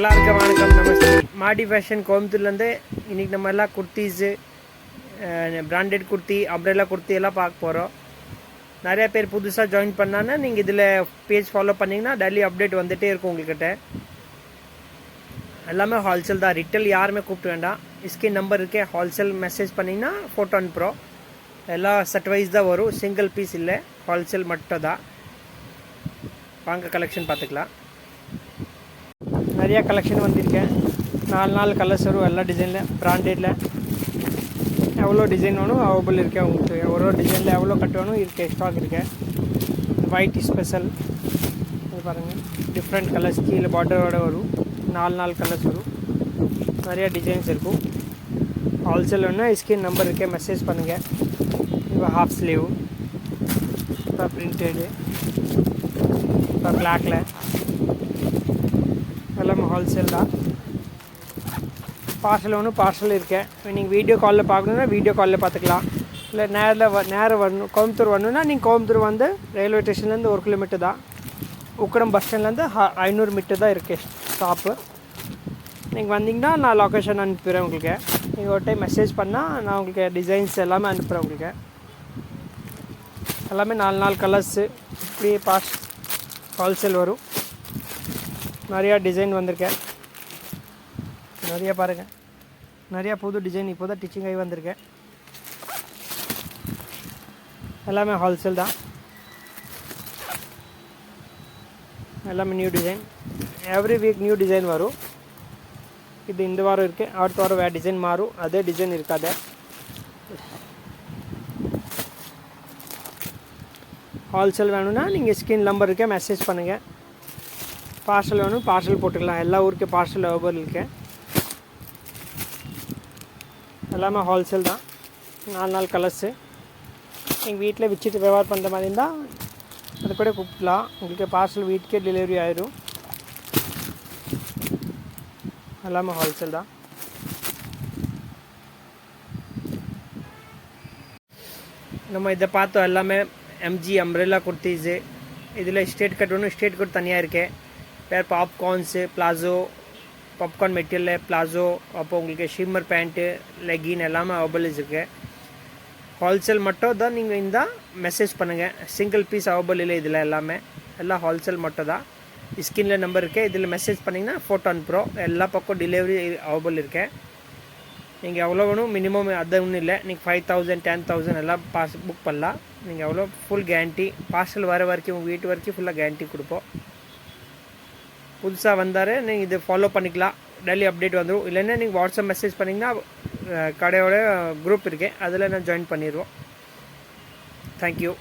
எல்லாருக்கும் வணக்கம், நமஸ்தே. மாடி ஃபேஷன் கோயம்புத்தூர்லேருந்து இன்றைக்கி நம்ம எல்லாம் குர்த்திஸு, பிராண்டட் குர்த்தி, அப்ரெல்லா குர்த்தி எல்லாம் பார்க்க போகிறோம். நிறையா பேர் புதுசாக ஜாயின் பண்ணான்னா நீங்கள் இதில் பேஜ் ஃபாலோ பண்ணிங்கன்னா டெய்லி அப்டேட் வந்துகிட்டே இருக்கும் உங்கள்கிட்ட. எல்லாமே ஹோல்சேல் தான், ரிட்டெயில் யாருமே கூப்பிட்டு வேண்டாம். ஸ்கின் நம்பர் இருக்கே, ஹோல்சேல் மெசேஜ் பண்ணிங்கன்னா ஃபோட்டோ அனுப்புகிறோம். எல்லாம் செட் வைஸ் தான் வரும், சிங்கிள் பீஸ் இல்லை, ஹோல்சேல் மட்டும் தான். வாங்க கலெக்ஷன் பார்த்துக்கலாம். நிறையா கலெக்ஷன் வந்திருக்கேன். 4 கலர்ஸ் வரும், எல்லா டிசைனில், பிராண்டடில். எவ்வளோ டிசைன் வேணும் அவைலபிள் இருக்கேன் உங்களுக்கு. ஒரு டிசைனில் எவ்வளோ கட் வேணும் இருக்கு, ஸ்டாக் இருக்கேன். ஒயிட் ஸ்பெஷல் இது பாருங்கள், டிஃப்ரெண்ட் கலர்ஸ் கீழே பார்டரோட வரும். 4 கலர்ஸ் வரும், நிறையா டிசைன்ஸ் இருக்கும். ஹோல்சேல் வேணுன்னா ஸ்கின் நம்பர் இருக்கேன், மெசேஜ் பண்ணுங்கள். இப்போ ஹாஃப் ஸ்லீவ், இப்போ பிரிண்டடு, இப்போ பிளாக்கில் எல்லாமே ஹோல்சேல் தான். பார்சல் ஒன்று பார்சல் இருக்கேன். நீங்கள் வீடியோ காலில் பார்க்கணுன்னா வீடியோ காலில் பார்த்துக்கலாம். இல்லை நேரம் வரணும், கோயம்புத்தூர் வரணுன்னா நீங்கள் கோயம்புத்தூர் வந்து ரயில்வே ஸ்டேஷன்லேருந்து 1 கிலோமீட்டர் தான். உக்கடம் பஸ் ஸ்டாண்ட்லேருந்து 500 மீட்டர் தான் இருக்குது ஸ்டாப்பு. நீங்கள் வந்தீங்கன்னா நான் லொக்கேஷன் அனுப்பிடுறேன் உங்களுக்கு. நீங்கள் ஒரு டைம் மெசேஜ் பண்ணால் நான் உங்களுக்கு டிசைன்ஸ் எல்லாமே அனுப்புகிறேன் உங்களுக்கு. எல்லாமே 4 கலர்ஸு இப்படி ஹோல்சேல் வரும். நிறையா டிசைன் வந்திருக்கேன், நிறையா பாருங்கள். நிறையா புது டிசைன் இப்போ தான் டிச்சிங் ஆகி வந்திருக்கேன். எல்லாமே ஹோல்சேல் தான், எல்லாமே new design. Every week new design வரும். இது இந்த வாரம் இருக்குது, அடுத்த வாரம் வேறு டிசைன் மாறும், அதே டிசைன் இருக்காது. ஹோல்சேல் வேணும்னா நீங்கள் ஸ்கின் நம்பர் இருக்கே, மெசேஜ் பண்ணுங்கள். பார்சல் வேணும் பார்சல் போட்டுக்கலாம், எல்லா ஊருக்கு பார்சல் அவைலபிள் இருக்கேன். எல்லாமே ஹோல்சேல் தான். 4 கலர்ஸு. எங்கள் வீட்டில் வச்சுட்டு வியாபாரம் பண்ணுற மாதிரி இருந்தால் அது கூட கூப்பிடலாம். உங்களுக்கு பார்சல் வீட்டுக்கே டெலிவரி ஆயிடும். எல்லாமே ஹோல்சேல் தான். நம்ம இதை பார்த்தோம், எல்லாமே எம்ஜி அம்ப்ரெல்லா குர்த்திஸு. இதில் ஸ்ட்ரெயிட் கட் ஒன்று, ஸ்ட்ரெயிட் கட் தனியாக இருக்குது. வேறு பாப்கார்ன்ஸு, பிளாசோ, பாப்கார்ன் மெட்டீரியல் பிளாசோ, அப்போ உங்களுக்கு ஷிம்மர் பேண்ட்டு, லெகின் எல்லாமே அவைலபிள் இருக்குது. ஹோல்சேல் மட்டும் தான். நீங்கள் இந்த மெசேஜ் பண்ணுங்கள், சிங்கிள் பீஸ் அவைலபிள் இல்லை இதில். எல்லாமே எல்லாம் ஹோல்சேல் மட்டும் தான். ஸ்கின்னில் நம்பர் இருக்குது, இதில் மெசேஜ் பண்ணிங்கன்னா ஃபோட்டோ அனுப்புகிறோம். எல்லா பக்கம் டெலிவரி அவைலபிள் இருக்கேன். நீங்கள் எவ்வளோ வேணும் மினிமம் அது ஒன்றும் இல்லை. நீங்கள் 5000 10,000 எல்லாம் புக் பண்ணலாம். நீங்கள் எவ்வளோ ஃபுல் கேரண்டி, பார்சல் வர வரைக்கும் உங்கள் வீட்டு வரைக்கும் ஃபுல்லாக கேரண்டி கொடுப்போம். புதுசாக வந்தார் நீங்கள் இது ஃபாலோ பண்ணிக்கலாம், டெய்லி அப்டேட் வந்துடும். இல்லைன்னா நீங்கள் வாட்ஸ்அப் மெசேஜ் பண்ணிங்கன்னா கடையோட குரூப் இருக்கேன், அதில் நான் ஜாயின் பண்ணிடுவோம். தேங்க்யூ.